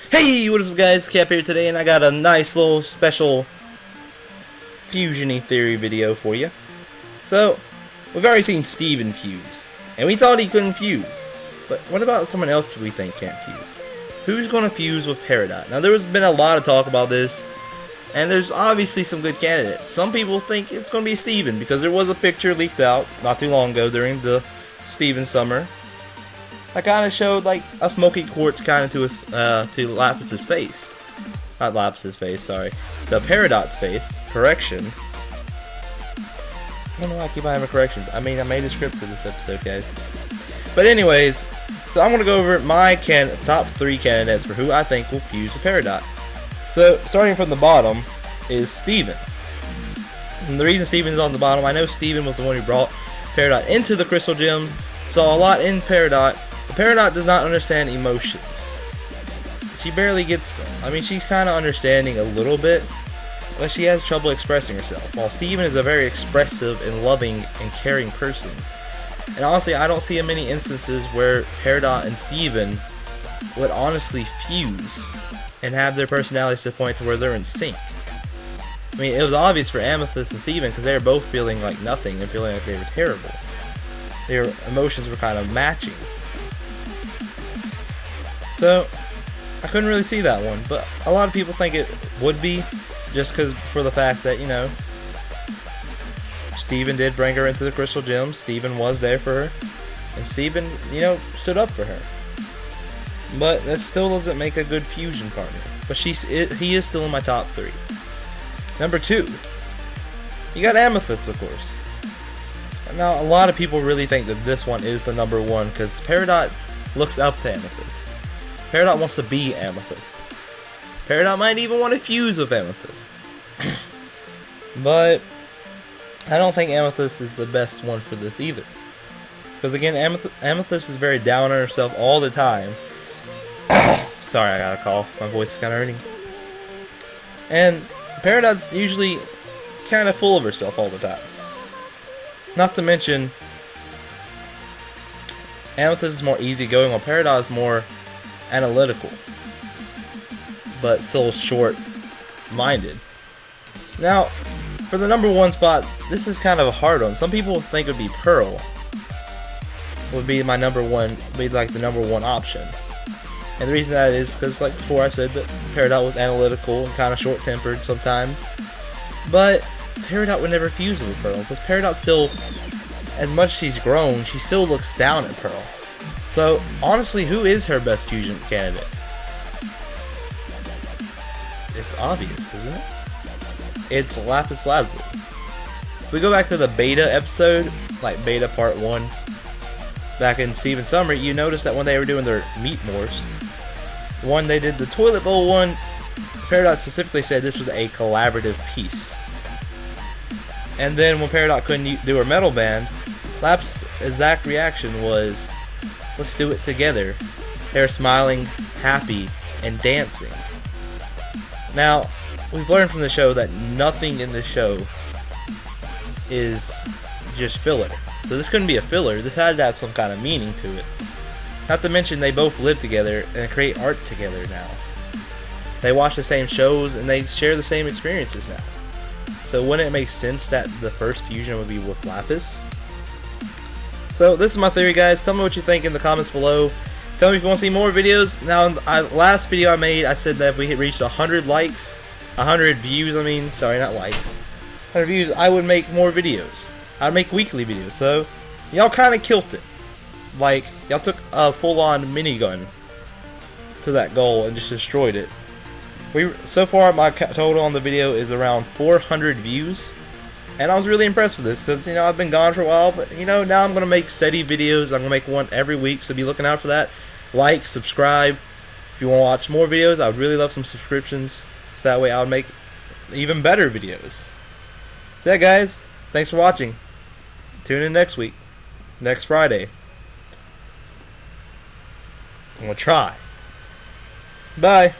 Hey, what is up guys, Cap here today, and I got a nice little special fusion-y theory video for you. So, we've already seen Steven fuse, and we thought he couldn't fuse. But what about someone else we think can't fuse? Who's going to fuse with Peridot? Now, there's been a lot of talk about this, and there's obviously some good candidates. Some people think it's going to be Steven, because there was a picture leaked out not too long ago during the Steven summer. I kind of showed like a smoky quartz kind of to Lapis's face. Not Lapis's face, sorry. The Peridot's face. Correction. I don't know why I keep having corrections. I mean, I made a script for this episode, guys. But anyways, so I'm going to go over my top 3 candidates for who I think will fuse the Peridot. So, starting from the bottom is Steven. And the reason Steven's on the bottom, I know Steven was the one who brought Peridot into the Crystal Gems. Saw a lot in Peridot. The Peridot does not understand emotions. She barely gets them. I mean, she's kind of understanding a little bit, but she has trouble expressing herself. While Steven is a very expressive and loving and caring person. And honestly, I don't see many instances where Peridot and Steven would honestly fuse and have their personalities to the point to where they're in sync. I mean, it was obvious for Amethyst and Steven because they were both feeling like nothing and feeling like they were terrible. Their emotions were kind of matching. So, I couldn't really see that one, but a lot of people think it would be, just because for the fact that, you know, Steven did bring her into the Crystal Gems, Steven was there for her, and Steven, you know, stood up for her. But that still doesn't make a good fusion partner. But he is still in my top 3. Number 2, you got Amethyst, of course. Now, a lot of people really think that this one is the number 1, because Peridot looks up to Amethyst. Peridot wants to be Amethyst. Peridot might even want to fuse with Amethyst. But I don't think Amethyst is the best one for this either. Because again, Amethyst is very down on herself all the time. Sorry, I got a cough. My voice is kind of hurting. And Peridot's usually kind of full of herself all the time. Not to mention, Amethyst is more easygoing, while Peridot is more analytical, but still short-minded. Now, for the number 1 spot, this is kind of a hard one. Some people think it would be Pearl. Would be my number 1, be like the number 1 option. And the reason that is because, like before, I said that Peridot was analytical and kind of short-tempered sometimes. But Peridot would never fuse with Pearl, because Peridot still, as much as she's grown, she still looks down at Pearl. So, honestly, who is her best fusion candidate? It's obvious, isn't it? It's Lapis Lazuli. If we go back to the beta episode, like beta part 1, back in Steven Summer, you notice that when they were doing their meat morphs, when they did the toilet bowl one, Peridot specifically said this was a collaborative piece. And then when Peridot couldn't do her metal band, Lapis' exact reaction was, let's do it together. They're smiling, happy, and dancing. Now, we've learned from the show that nothing in the show is just filler. So this couldn't be a filler. This had to have some kind of meaning to it. Not to mention they both live together and create art together now. They watch the same shows and they share the same experiences now. So wouldn't it make sense that the first fusion would be with Lapis? So this is my theory, guys. Tell me what you think in the comments below. Tell me if you want to see more videos. Now, in the last video I made, I said that if we reached 100 likes, 100 views, I mean, sorry, not likes, 100 views, I would make more videos. I'd make weekly videos. So, y'all kind of killed it. Like, y'all took a full-on minigun to that goal and just destroyed it. So far, my total on the video is around 400 views. And I was really impressed with this because, you know, I've been gone for a while, but, you know, now I'm going to make steady videos. I'm going to make one every week, so be looking out for that. Like, subscribe. If you want to watch more videos, I would really love some subscriptions, so that way I would make even better videos. So yeah, guys, thanks for watching. Tune in next week, next Friday. I'm going to try. Bye.